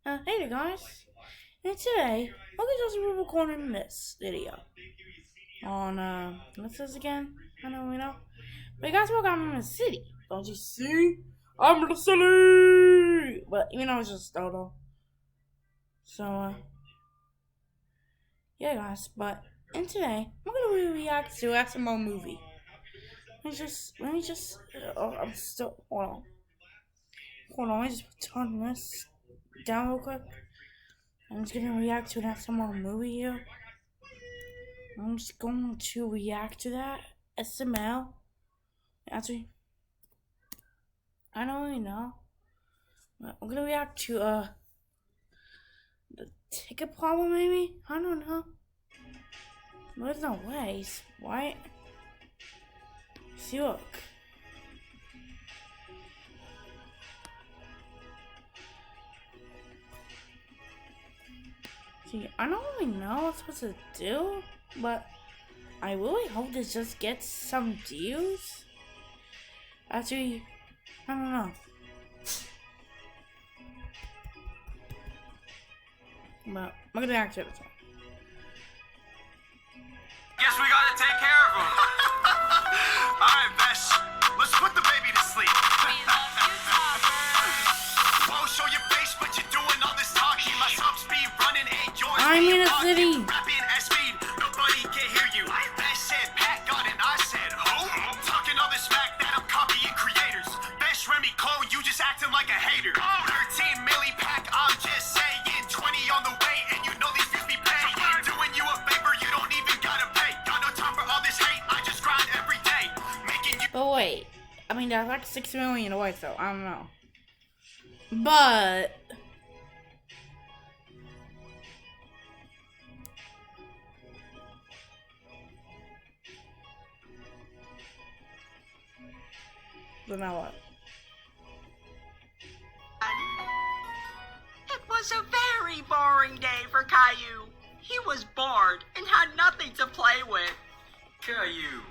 Hey there guys, and today we're just recording this video on what's this again? I don't really know. But guys, I'm in the city. Don't you see? I'm in the city. But it's just Dodo. So yeah guys, but and today we're gonna react to SML movie. Let me just I'm still hold on, let me just turn this down real quick. I'm just gonna react to an SML movie here. I'm just going to react to that SML. Actually, I don't really know. I'm gonna react to the ticket problem maybe. I don't know. There's no ways. Why? See, look. See, I don't really know what I'm supposed to do, but I really hope this just gets some views. Actually, I don't know. But I'm gonna react to it. Guess we gotta take care of him. Alright, Besh. Let's put the baby to sleep. Won't show your face, but you're doing all this talking. My sub speed running ain't yours. I'm in a city. Rapping at speed, nobody can hear you. Besh said Pat got it, I said who? Talking all this smack that I'm copying creators. Besh Remy clone, you just acting like a hater. 13 milli pack, I'm just saying. 20 on the way, and you know these views be paid. Doing you a favor, you don't even gotta pay. Got no time for all this hate, I just grind every day. Making you. But wait, I mean that's like 6 million away, so I don't know. But now what? It was a very boring day for Caillou. He was bored and had nothing to play with. Caillou,